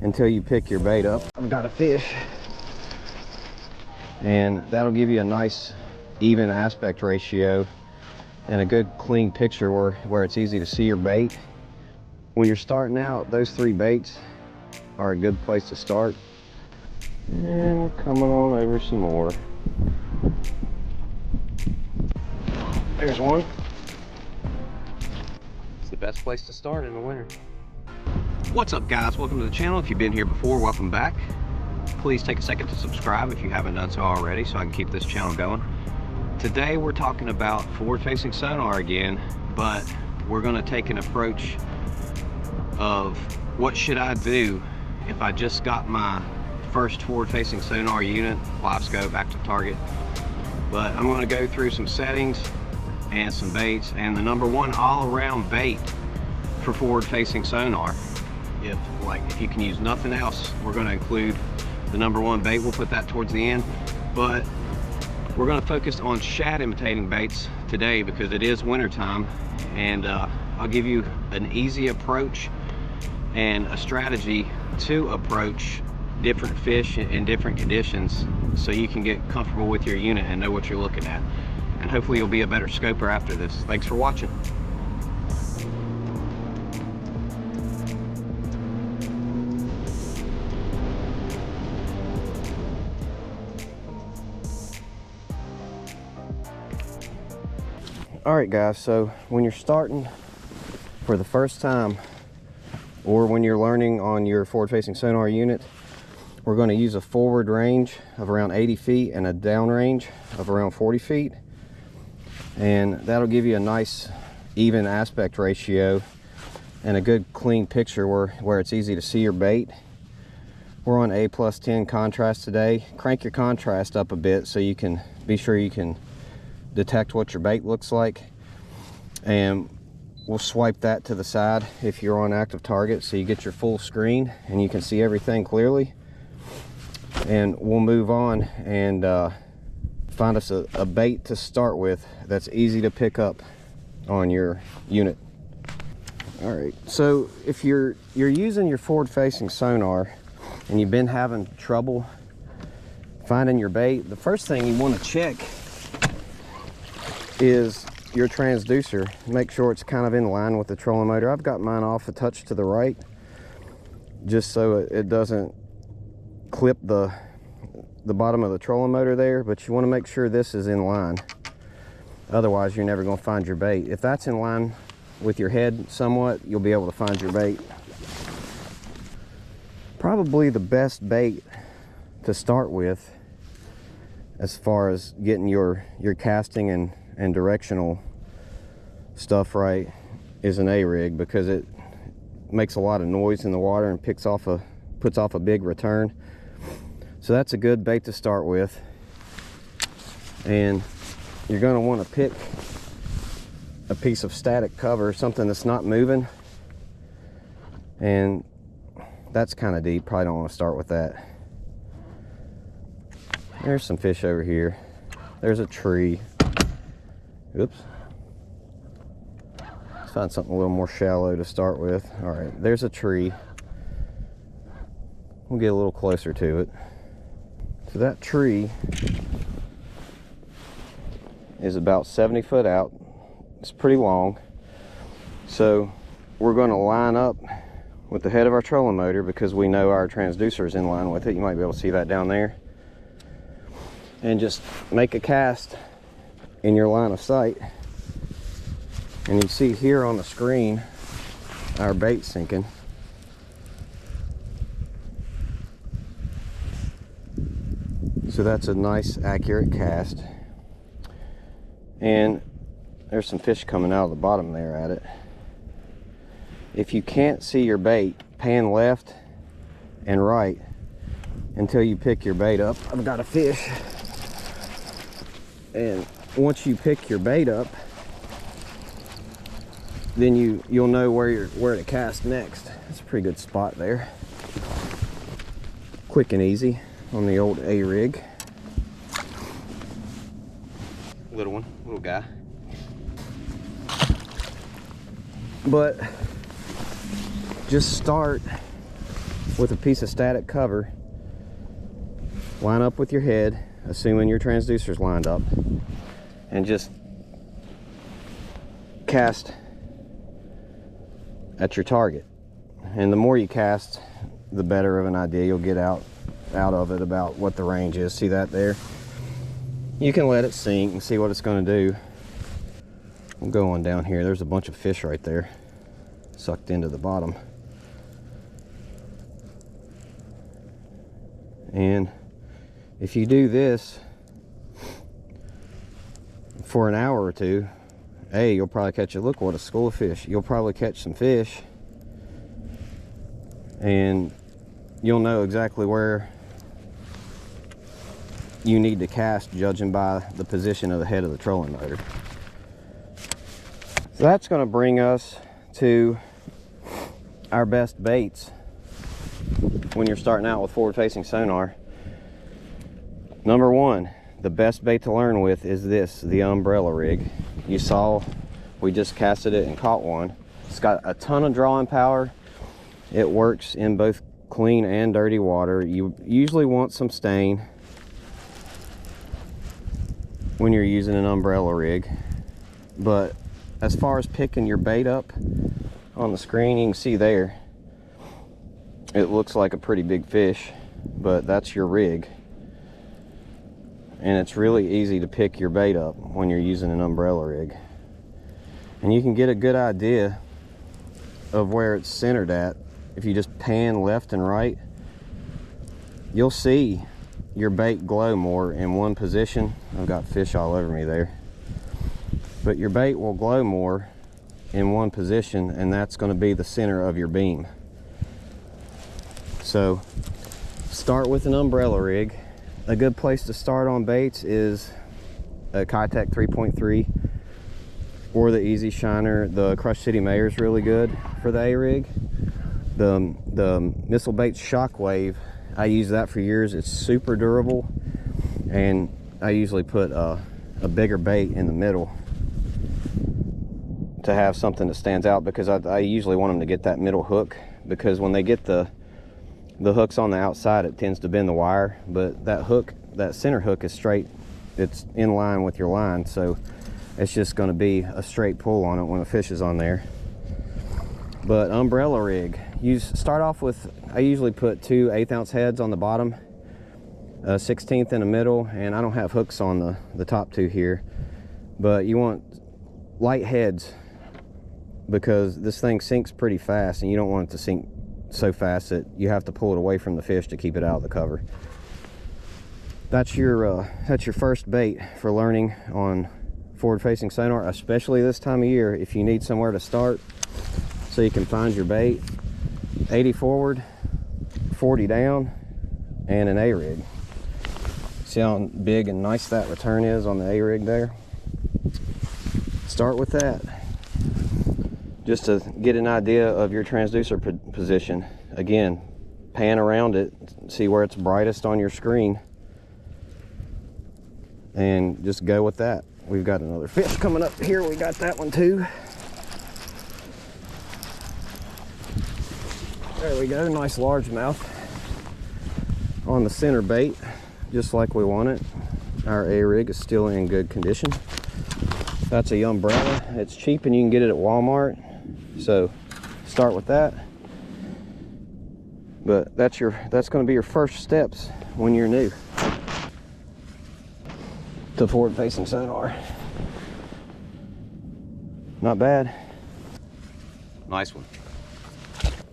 until you pick your bait up. I've got a fish, and that'll give you a nice even aspect ratio and a good clean picture where it's easy to see your bait. When you're starting out, those 3 baits are a good place to start. And we're coming on over some more. There's one. It's the best place to start in the winter. What's up, guys? Welcome to the channel. If you've been here before, welcome back. Please take a second to subscribe if you haven't done so already, so I can keep this channel going. Today we're talking about forward-facing sonar again, but we're going to take an approach of what should I do if I just got my first forward-facing sonar unit, live scope, active target. But I'm going to go through some settings and some baits, and the number one all-around bait for forward-facing sonar. If you can use nothing else, we're going to include the number one bait. We'll put that towards the end, but we're going to focus on shad imitating baits today because it is winter time, and I'll give you an easy approach and a strategy to approach different fish in different conditions so you can get comfortable with your unit and know what you're looking at, and hopefully you'll be a better scoper after this. Thanks for watching. Alright guys, so when you're starting for the first time, or when you're learning on your forward-facing sonar unit, we're going to use a forward range of around 80 feet and a down range of around 40 feet. And that'll give you a nice even aspect ratio and a good clean picture where it's easy to see your bait. We're on A+10 contrast today. Crank your contrast up a bit so you can be sure you can detect what your bait looks like, and we'll swipe that to the side if you're on active target so you get your full screen and you can see everything clearly. And we'll move on and find us a bait to start with that's easy to pick up on your unit. All right, so if you're using your forward-facing sonar and you've been having trouble finding your bait, the first thing you want to check is your transducer. Make sure it's kind of in line with the trolling motor. I've got mine off a touch to the right just so it doesn't clip the bottom of the trolling motor there, but you want to make sure this is in line. Otherwise you're never going to find your bait. If that's in line with your head somewhat, you'll be able to find your bait. Probably the best bait to start with as far as getting your casting and directional stuff right is an A-rig, because it makes a lot of noise in the water and puts off a big return. So that's a good bait to start with. And you're going to want to pick a piece of static cover, something that's not moving, and that's kind of deep. Probably don't want to start with that. There's some fish over here. There's a tree. Oops. Let's find something a little more shallow to start with. All right, there's a tree. We'll get a little closer to it. So that tree is about 70 foot out. It's pretty long. So we're going to line up with the head of our trolling motor because we know our transducer is in line with it. You might be able to see that down there. And just make a cast in your line of sight. And you see here on the screen our bait sinking. So that's a nice accurate cast. And there's some fish coming out of the bottom there at it. If you can't see your bait, pan left and right until you pick your bait up. I've got a fish. And once you pick your bait up, then you'll know where to cast next. That's a pretty good spot there. Quick and easy on the old A-rig. Little guy. But just start with a piece of static cover, line up with your head, assuming your transducer's lined up, and just cast at your target. And the more you cast, the better of an idea you'll get out of it about what the range is. See that there? You can let it sink and see what it's going to do. We'll go on down here. There's a bunch of fish right there sucked into the bottom. And if you do this for an hour or two, you'll probably catch a, look what a school of fish. You'll probably catch some fish, and you'll know exactly where you need to cast, judging by the position of the head of the trolling motor. So that's going to bring us to our best baits when you're starting out with forward-facing sonar. Number one, the best bait to learn with is this, the umbrella rig. You saw we just casted it and caught one. It's got a ton of drawing power. It works in both clean and dirty water. You usually want some stain when you're using an umbrella rig, but as far as picking your bait up on the screen, you can see there it looks like a pretty big fish, but that's your rig. And it's really easy to pick your bait up when you're using an umbrella rig. And you can get a good idea of where it's centered at. If you just pan left and right, you'll see your bait glow more in one position. I've got fish all over me there. But your bait will glow more in one position, and that's going to be the center of your beam. So start with an umbrella rig. A good place to start on baits is a Kitech 3.3 or the Easy Shiner. The Crush City Mayor is really good for the A-rig. The Missile Baits Shockwave, I use that for years. It's super durable, and I usually put a bigger bait in the middle to have something that stands out, because I usually want them to get that middle hook, because when they get the hooks on the outside, it tends to bend the wire, but that hook, that center hook, is straight. It's in line with your line, so it's just going to be a straight pull on it when the fish is on there. But umbrella rig, you start off with, I usually put 2 1/8 ounce heads on the bottom, a 1/16 in the middle, and I don't have hooks on the top 2 here, but you want light heads, because this thing sinks pretty fast, and you don't want it to sink so fast that you have to pull it away from the fish to keep it out of the cover. That's your first bait for learning on forward-facing sonar, especially this time of year. If you need somewhere to start so you can find your bait, 80 forward, 40 down, and an A-rig. See how big and nice that return is on the A-rig there? Start with that, just to get an idea of your transducer position. Again, pan around it, see where it's brightest on your screen, and just go with that. We've got another fish coming up here. We got that one too. There we go, nice largemouth on the center bait, just like we want it. Our A-rig is still in good condition. That's a umbrella. It's cheap and you can get it at Walmart, so start with that. But that's going to be your first steps when you're new to forward-facing sonar. Not bad. Nice one.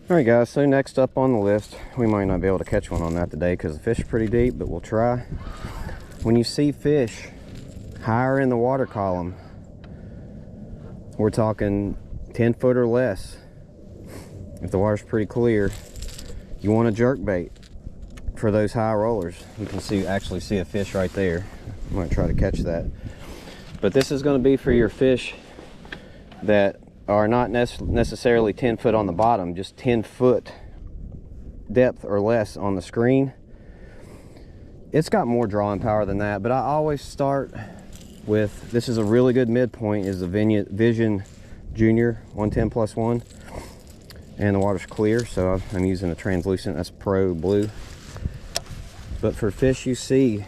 All right, guys, so next up on the list, we might not be able to catch one on that today because the fish is pretty deep, but we'll try. When you see fish higher in the water column, we're talking 10 foot or less, if the water's pretty clear, you want a jerk bait for those high rollers. You can actually see a fish right there. I'm going to try to catch that. But this is going to be for your fish that are not necessarily 10 foot on the bottom, just 10 foot depth or less on the screen. It's got more drawing power than that, but I always start with, this is a really good midpoint, is the Vision Junior 110+1. and the water's clear, so I'm using a translucent, that's Pro Blue. But for fish you see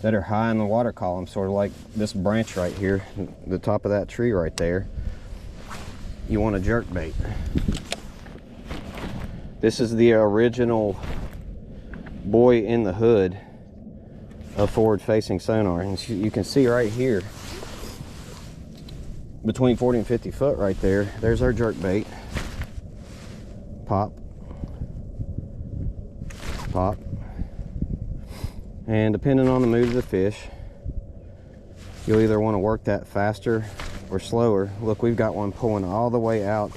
that are high in the water column, sort of like this branch right here, the top of that tree right there, you want a jerk bait. This is the original boy in the hood of forward-facing sonar, and you can see right here between 40 and 50 foot right there, there's our jerk bait. Pop, pop, and depending on the mood of the fish, you'll either want to work that faster or slower. Look, we've got one pulling all the way out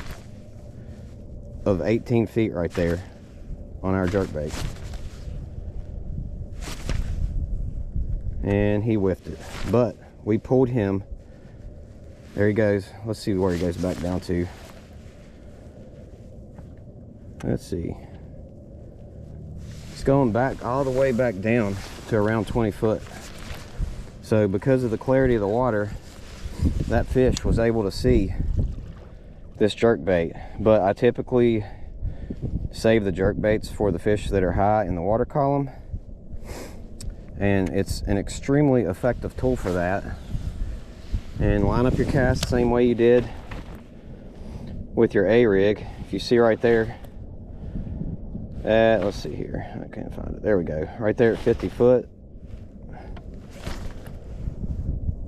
of 18 feet right there on our jerk bait, and he whiffed it, but we pulled him. There he goes. Let's see where he goes back down to. Let's see. It's going back all the way back down to around 20 foot. So because of the clarity of the water, that fish was able to see this jerk bait. But I typically save the jerk baits for the fish that are high in the water column, and it's an extremely effective tool for that. And line up your cast the same way you did with your A-rig. If you see right there, let's see here, I can't find it, there we go, right there at 50 foot.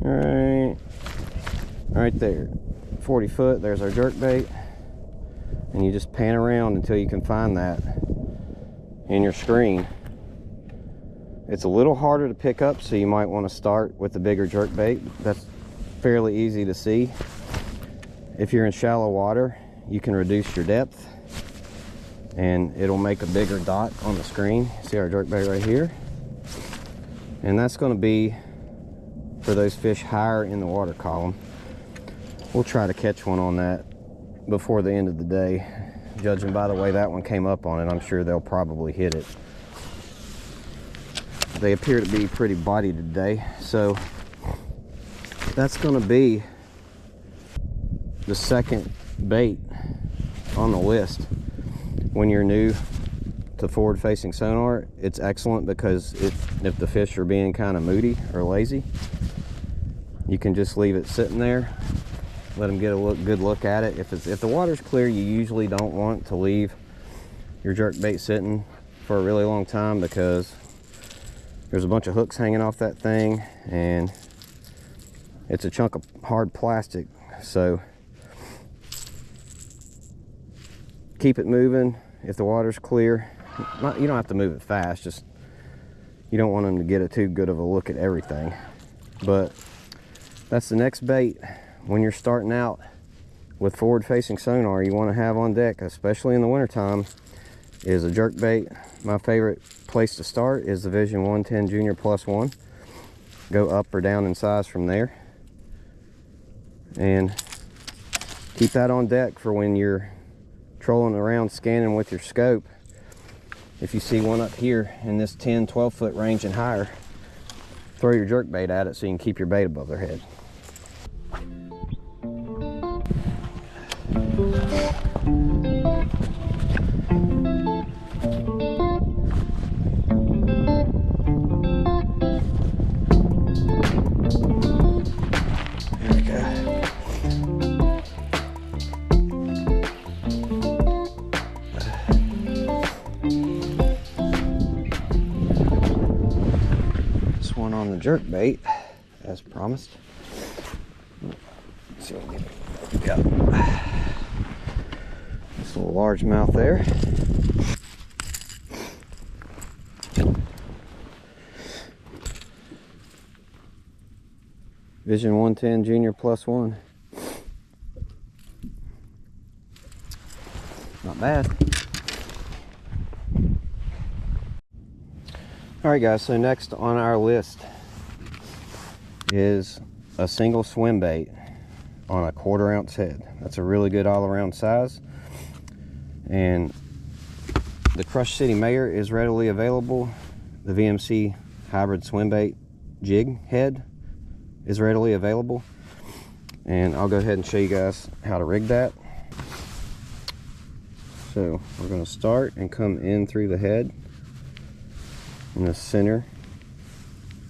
All right there, 40 foot, there's our jerk bait, and you just pan around until you can find that in your screen. It's a little harder to pick up, so you might want to start with the bigger jerk bait. That's fairly easy to see. If you're in shallow water, you can reduce your depth and it'll make a bigger dot on the screen. See our jerk bait right here, and that's going to be for those fish higher in the water column. We'll try to catch one on that before the end of the day. Judging by the way that one came up on it, I'm sure they'll probably hit it. They appear to be pretty bodied today, so that's going to be the second bait on the list. When you're new to forward-facing sonar, it's excellent because if the fish are being kind of moody or lazy, you can just leave it sitting there, let them get a good look at it. If the water's clear, you usually don't want to leave your jerk bait sitting for a really long time because there's a bunch of hooks hanging off that thing, and it's a chunk of hard plastic. So keep it moving. If the water's clear, you don't have to move it fast, just you don't want them to get too good of a look at everything. But that's the next bait when you're starting out with forward-facing sonar you want to have on deck, especially in the wintertime, is a jerk bait. My favorite place to start is the Vision 110 Junior +1. Go up or down in size from there, and keep that on deck for when you're trolling around scanning with your scope. If you see one up here in this 10-12 foot range and higher, throw your jerk bait at it so you can keep your bait above their head. On the jerk bait as promised. Let's see what we got. This little largemouth there. Vision 110 Junior +1. Not bad. Alright guys, so next on our list is a single swim bait on a 1/4 ounce head. That's a really good all-around size, and the Crush City Mayor is readily available. The VMC hybrid swim bait jig head is readily available, and I'll go ahead and show you guys how to rig that. So we're going to start and come in through the head in the center.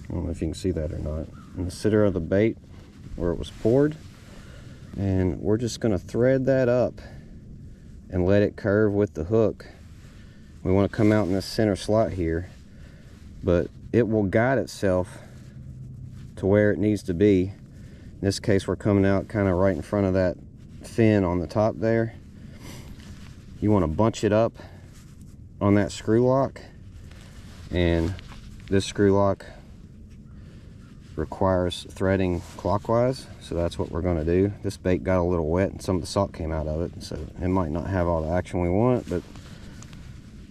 I don't know if you can see that or not. In the center of the bait where it was poured. And we're just going to thread that up and let it curve with the hook. We want to come out in this center slot here, but it will guide itself to where it needs to be. In this case, we're coming out kind of right in front of that fin on the top there. You want to bunch it up on that screw lock, and this screw lock requires threading clockwise, so that's what we're going to do. This bait got a little wet and some of the salt came out of it, so it might not have all the action we want, but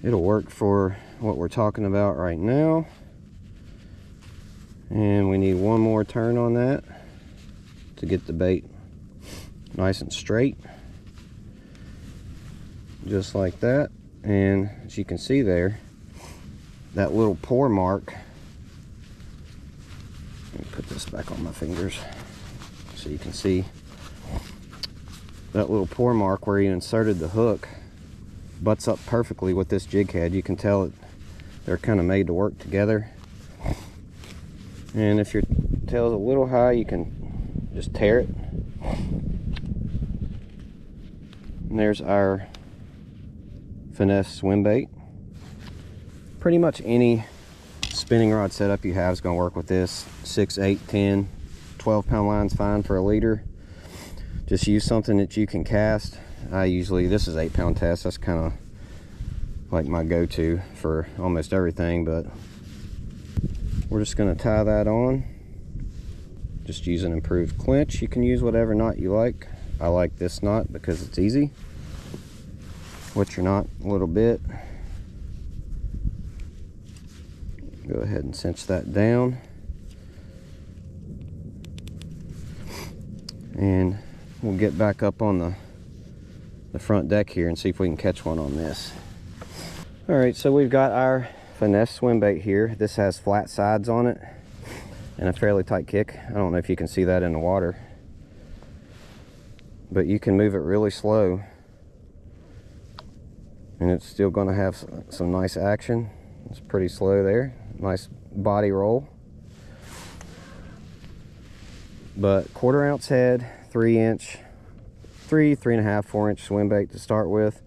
it'll work for what we're talking about right now. And we need one more turn on that to get the bait nice and straight, just like that. And as you can see there, that little pour mark, let me put this back on my fingers so you can see that little pour mark where you inserted the hook butts up perfectly with this jig head. You can tell they're kind of made to work together. And if your tail's a little high, you can just tear it. And there's our Finesse swim bait. Pretty much any spinning rod setup you have is going to work with this. 6, 8, 10, 12 pound line's fine for a leader. Just use something that you can cast. This is 8 pound test. That's kind of like my go-to for almost everything, but we're just going to tie that on. Just use an improved clinch. You can use whatever knot you like. I like this knot because it's easy. What's your knot a little bit. Go ahead and cinch that down. And we'll get back up on the front deck here and see if we can catch one on this. All right, so we've got our Finesse swim bait here. This has flat sides on it and a fairly tight kick. I don't know if you can see that in the water, but you can move it really slow and it's still going to have some nice action. It's pretty slow there. Nice body roll. But 1/4 ounce head, 3-inch, 3.5, 4-inch swim bait to start with.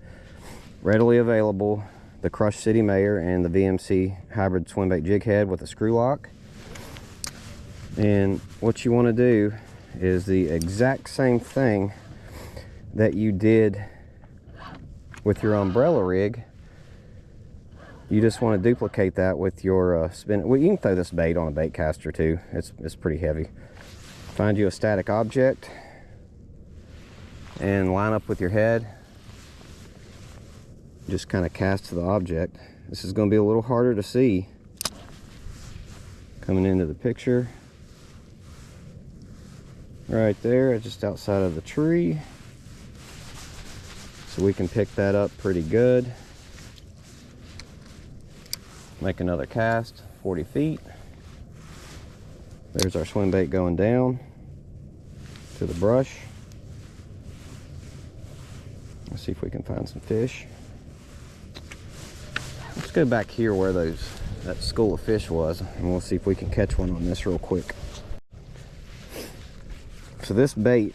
Readily available. The Crush City Mayor and the VMC hybrid swim bait jig head with a screw lock. And what you want to do is the exact same thing that you did with your umbrella rig. You just want to duplicate that with your spin. Well, you can throw this bait on a bait caster too. It's pretty heavy. Find you a static object and line up with your head. Just kind of cast to the object. This is going to be a little harder to see coming into the picture. Right there, just outside of the tree. So we can pick that up pretty good. Make another cast, 40 feet. There's our swim bait going down to the brush. Let's see if we can find some fish. Let's go back here where that school of fish was, and we'll see if we can catch one on this real quick. So this bait,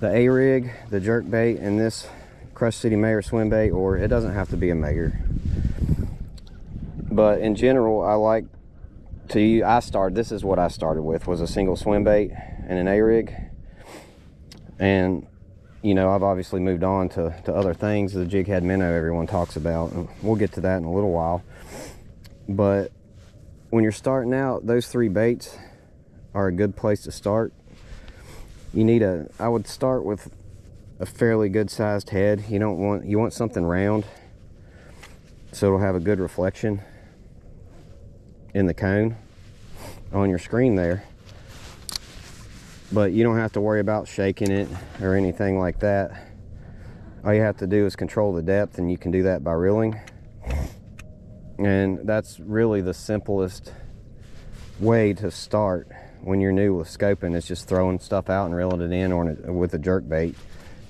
the A-rig, the jerk bait, and this Crush City Mayor swim bait, or it doesn't have to be a Mayor, but in general, I like to this is what I started with, was a single swim bait and an A-rig. And you know, I've obviously moved on to other things, the jig head minnow everyone talks about, and we'll get to that in a little while. But when you're starting out, those 3 baits are a good place to start. I would start with a fairly good sized head. You want something round so it'll have a good reflection in the cone on your screen there. But you don't have to worry about shaking it or anything like that. All you have to do is control the depth, and you can do that by reeling. And that's really the simplest way to start when you're new with scoping, is just throwing stuff out and reeling it in, or with a jerk bait.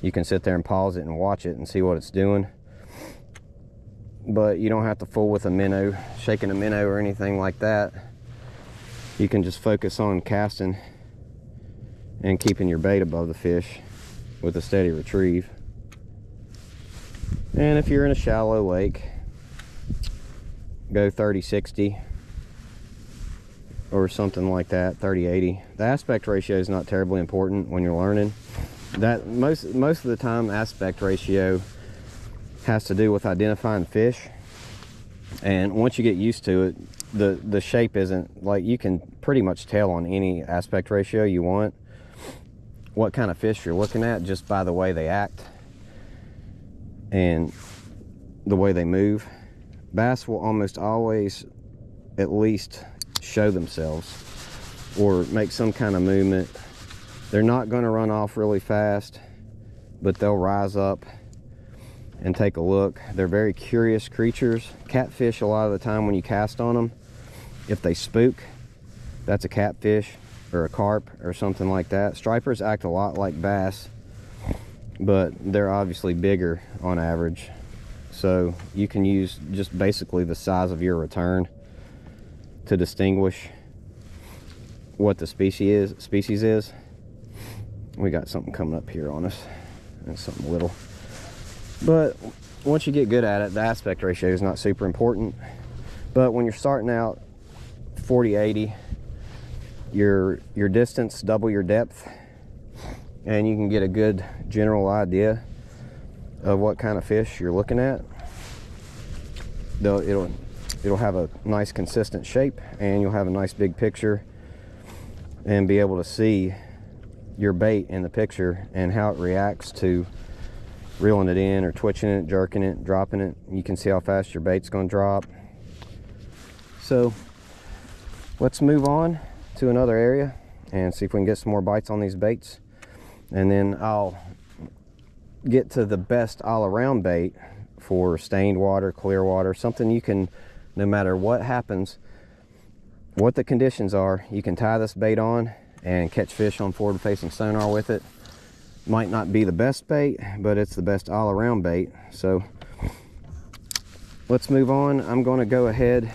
You can sit there and pause it and watch it and see what it's doing. But you don't have to fool with a minnow, shaking a minnow or anything like that. You can just focus on casting and keeping your bait above the fish with a steady retrieve. And if you're in a shallow lake, go 30-60 or something like that, 30-80. The aspect ratio is not terribly important when you're learning. That most of the time, aspect ratio has to do with identifying fish, and once you get used to it, the shape isn't like, you can pretty much tell on any aspect ratio you want what kind of fish you're looking at just by the way they act and the way they move. Bass will almost always at least show themselves or make some kind of movement. They're not going to run off really fast, but they'll rise up and take a look. They're very curious creatures. Catfish, a lot of the time when you cast on them, if they spook, that's a catfish or a carp or something like that. Stripers act a lot like bass, but they're obviously bigger on average. So you can use just basically the size of your return to distinguish what the species is. We got something coming up here on us, and something little. But once you get good at it, the aspect ratio is not super important. But when you're starting out 40-80, your distance double your depth, and you can get a good general idea of what kind of fish you're looking at. It'll have a nice consistent shape, and you'll have a nice big picture and be able to see your bait in the picture and how it reacts to reeling it in or twitching it, jerking it, dropping it. You can see how fast your bait's going to drop. So let's move on to another area and see if we can get some more bites on these baits, and then I'll get to the best all-around bait for stained water, clear water, something you can, no matter what happens, what the conditions are, you can tie this bait on and catch fish on forward-facing sonar with it. Might not be the best bait, but it's the best all-around bait. So let's move on. I'm going to go ahead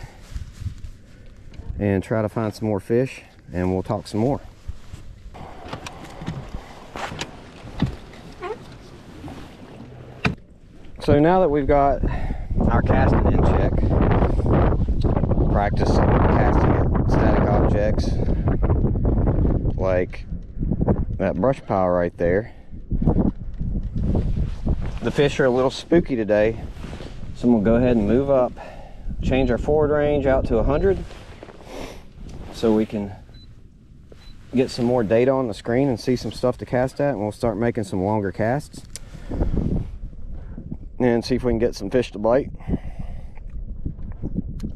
and try to find some more fish, and we'll talk some more. So now that we've got our casting in check, practice casting at static objects like that brush pile right there. The fish are a little spooky today, so I'm gonna go ahead and move up, change our forward range out to 100 so we can get some more data on the screen and see some stuff to cast at, and we'll start making some longer casts and see if we can get some fish to bite.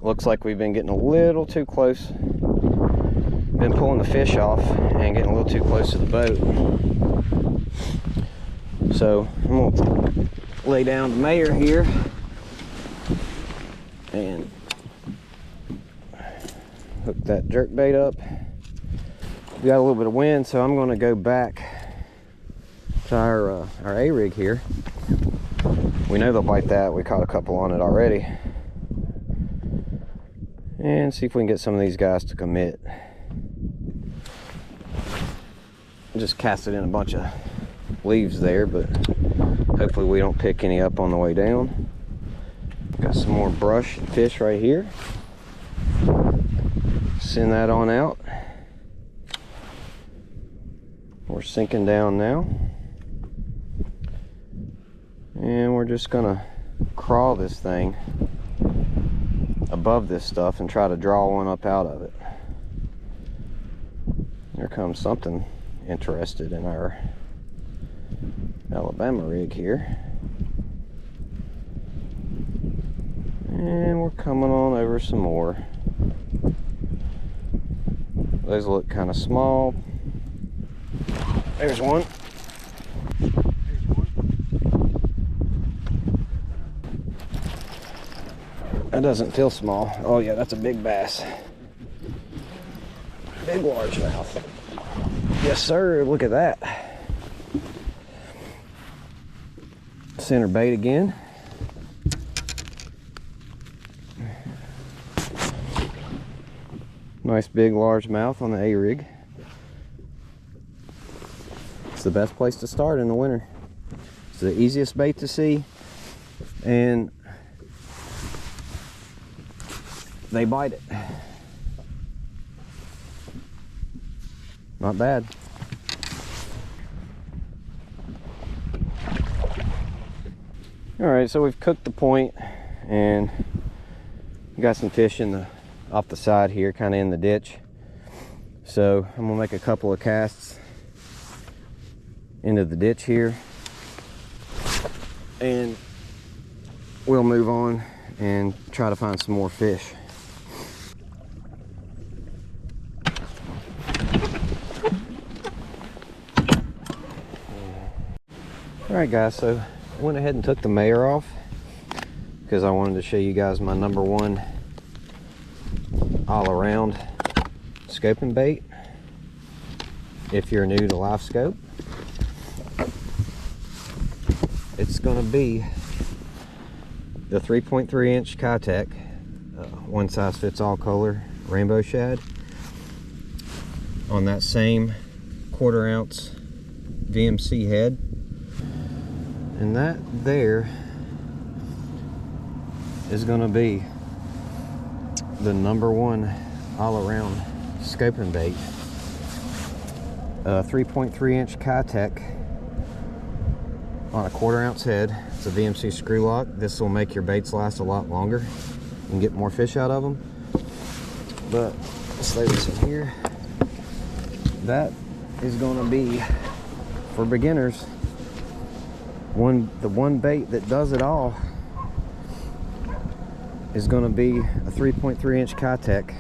Looks like we've been getting a little too close. Been pulling the fish off and getting a little too close to the boat. So I'm gonna lay down the mayor here and hook that jerk bait up. We got a little bit of wind, so I'm gonna go back to our A-rig here. We know they'll bite that. We caught a couple on it already. And see if we can get some of these guys to commit. Just cast it in a bunch of leaves there, but hopefully we don't pick any up on the way down. Got some more brush and fish right here. Send that on out. We're sinking down now. And we're just gonna crawl this thing above this stuff and try to draw one up out of it. Here comes something interested in our Alabama rig here. And we're coming on over some more. Those look kind of small. There's one. That doesn't feel small. Oh yeah, that's a big bass. Big largemouth. Yes sir, look at that. center bait again. Nice big largemouth on the A-rig. It's the best place to start in the winter. It's the easiest bait to see, and they bite it. Not bad. All right, so we've cooked the point and got some fish off the side here, kind of in the ditch. So I'm gonna make a couple of casts into the ditch here, and we'll move on and try to find some more fish. All right, guys, so I went ahead and took the mayor off because I wanted to show you guys my #1 all around scoping bait. If you're new to live scope, it's going to be the 3.3 inch Kitech, one size fits all color rainbow shad on that same 1/4 ounce VMC head. And that there is going to be the #1 all around scoping bait. 3.3 inch Kitech on a 1/4 ounce head. It's a VMC screw lock. This will make your baits last a lot longer and get more fish out of them. But let's lay this in here. That is going to be for beginners. The one bait that does it all is going to be a 3.3 inch Kitech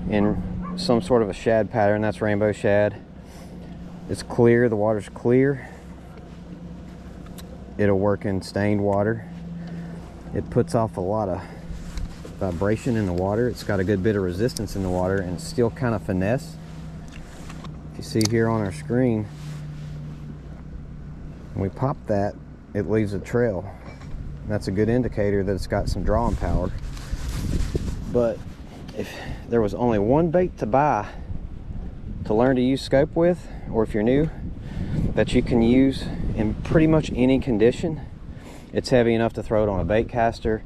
in some sort of a shad pattern. That's rainbow shad. It's clear, the water's clear. It'll work in stained water. It puts off a lot of vibration in the water. It's got a good bit of resistance in the water, and it's still kind of finesse. If you see here on our screen, when we pop that, it leaves a trail. That's a good indicator that it's got some drawing power. But if there was only one bait to buy to learn to use scope with, or if you're new, that you can use in pretty much any condition, it's heavy enough to throw it on a bait caster.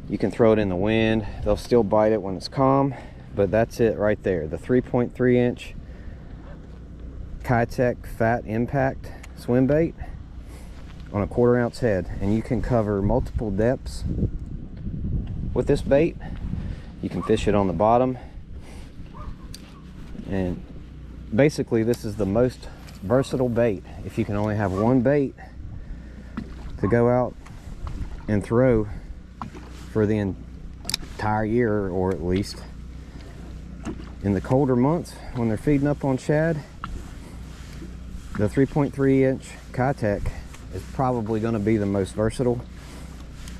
You can throw it in the wind. They'll still bite it when it's calm, but that's it right there. The 3.3 inch Kitech Fat Impact swim bait on a 1/4 ounce head, and you can cover multiple depths with this bait. You can fish it on the bottom, and basically this is the most versatile bait. If you can only have one bait to go out and throw for the entire year, or at least in the colder months when they're feeding up on shad, the 3.3 inch Kitech is probably going to be the most versatile.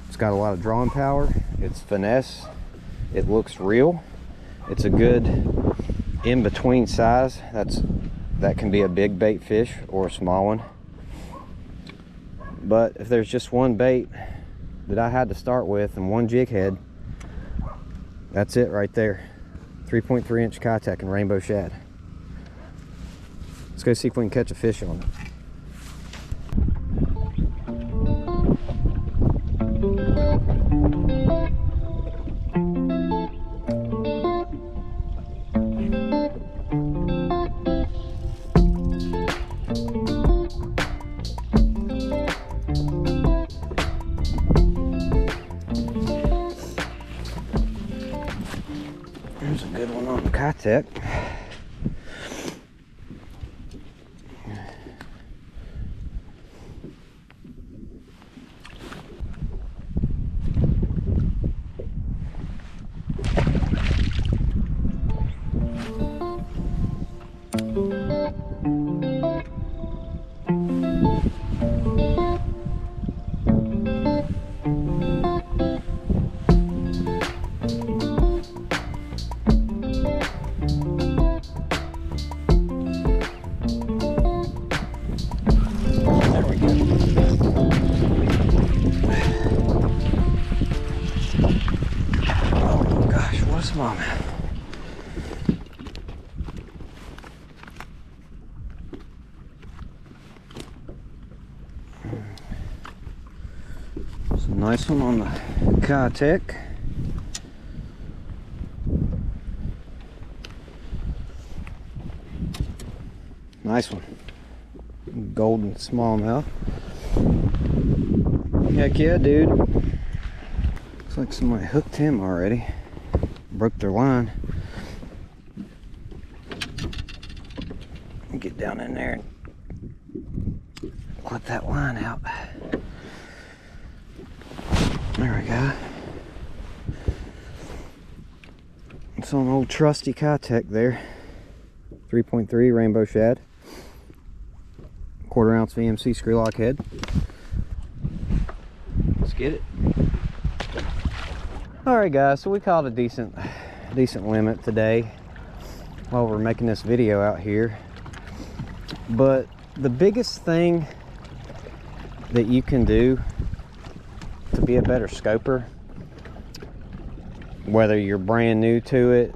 It's got a lot of drawing power. It's finesse. It looks real. It's a good in-between size. That can be a big bait fish or a small one. But if there's just one bait that I had to start with and one jig head, that's it right there. 3.3 inch Kitech and rainbow shad. Let's go see if we can catch a fish on it. There's a good one on the Kitech. smallmouth. It's a nice one on the Kitech. Nice one. Golden smallmouth. Heck yeah, dude. Looks like somebody hooked him already. Broke their line. Get down in there and let that line out. There we go. It's on old trusty Kitech there. 3.3 rainbow shad. 1/4 ounce VMC screw lock head. Let's get it. Alright guys, so we caught a decent limit today while we're making this video out here. But the biggest thing that you can do to be a better scoper, whether you're brand new to it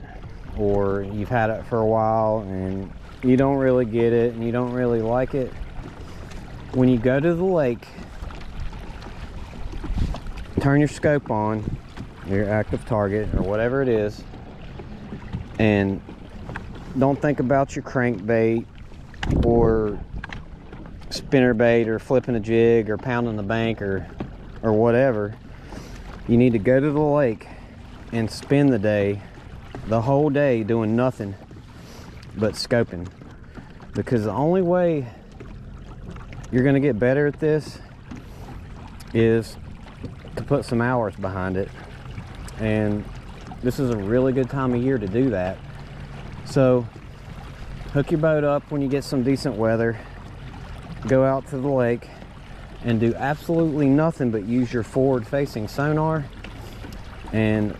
or you've had it for a while and you don't really get it and you don't really like it, when you go to the lake, turn your scope on, your active target or whatever it is, and don't think about your crankbait or spinnerbait or flipping a jig or pounding the bank or whatever. You need to go to the lake and spend the whole day doing nothing but scoping, because the only way you're going to get better at this is to put some hours behind it, and this is a really good time of year to do that. So hook your boat up when you get some decent weather, go out to the lake and do absolutely nothing but use your forward facing sonar, and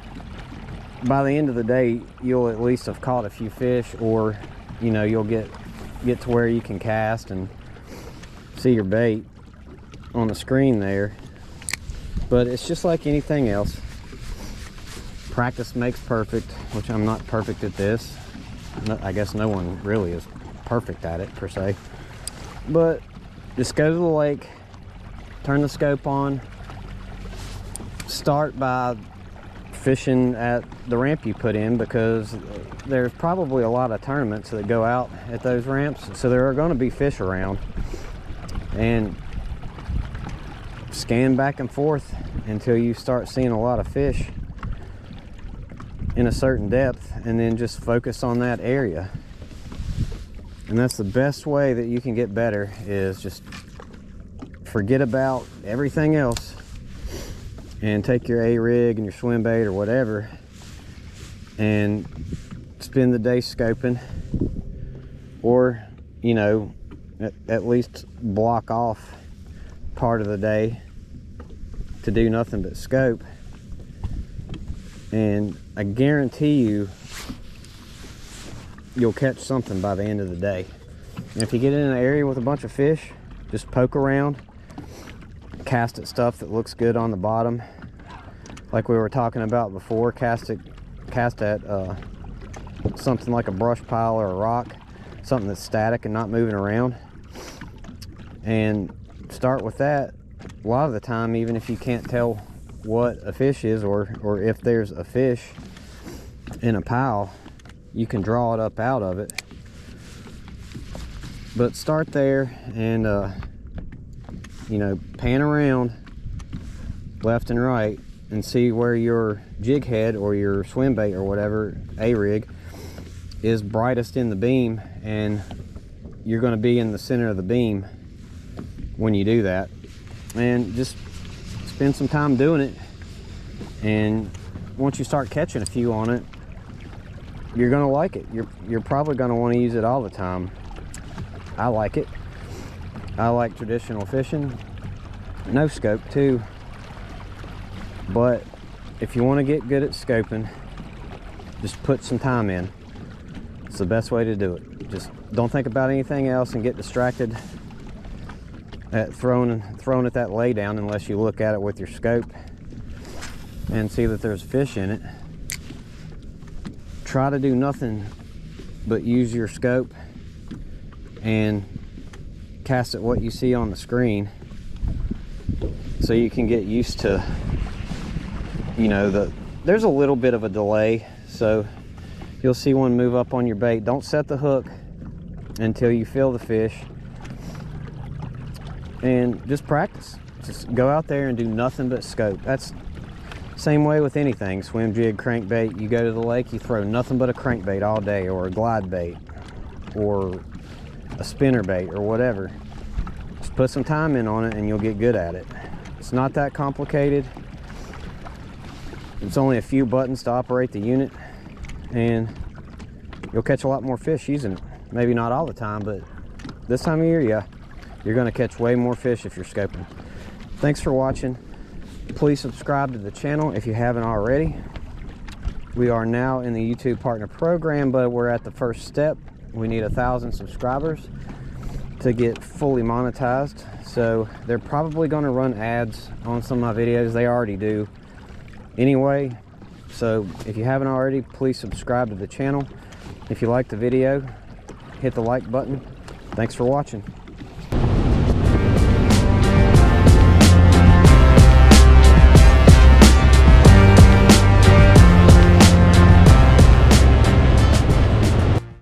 by the end of the day you'll at least have caught a few fish, or you know, you'll get to where you can cast and see your bait on the screen there. But it's just like anything else, practice makes perfect, which I'm not perfect at this. I guess no one really is perfect at it per se, but just go to the lake, turn the scope on, start by fishing at the ramp you put in, because there's probably a lot of tournaments that go out at those ramps, so there are going to be fish around, and scan back and forth until you start seeing a lot of fish in a certain depth, and then just focus on that area. And that's the best way that you can get better, is just forget about everything else and take your A-rig and your swim bait or whatever and spend the day scoping, or you know, at least block off part of the day to do nothing but scope. And I guarantee you'll catch something by the end of the day. And if you get in an area with a bunch of fish, just poke around, cast at stuff that looks good on the bottom, like we were talking about before. Cast at something like a brush pile or a rock, something that's static and not moving around, and start with that. A lot of the time, even if you can't tell what a fish is, or if there's a fish in a pile, you can draw it up out of it. But start there and you know, pan around left and right and see where your jig head or your swim bait or whatever, A-rig, is brightest in the beam, and you're going to be in the center of the beam when you do that. And just spend some time doing it, and once you start catching a few on it, you're going to like it. You're probably going to want to use it all the time. I like it. I like traditional fishing, no scope too, but if you want to get good at scoping, just put some time in. It's the best way to do it. Just don't think about anything else and get distracted at throwing at that lay down, unless you look at it with your scope and see that there's fish in it. try to do nothing but use your scope and cast at what you see on the screen, so you can get used to, you know, there's a little bit of a delay, so you'll see one move up on your bait. Don't set the hook until you feel the fish, and just practice. Just go out there and do nothing but scope. That's same way with anything, swim jig, crankbait. You go to the lake, you throw nothing but a crankbait all day, or a glide bait, or a spinner bait, or whatever. Just put some time in on it and you'll get good at it. It's not that complicated. It's only a few buttons to operate the unit, and you'll catch a lot more fish using it. Maybe not all the time, but this time of year, yeah, you're gonna catch way more fish if you're scoping. Thanks for watching. Please subscribe to the channel if you haven't already. We are now in the YouTube Partner Program, but we're at the first step. We need 1,000 subscribers to get fully monetized. So they're probably gonna run ads on some of my videos. They already do anyway. So if you haven't already, please subscribe to the channel. If you liked the video, hit the like button. Thanks for watching.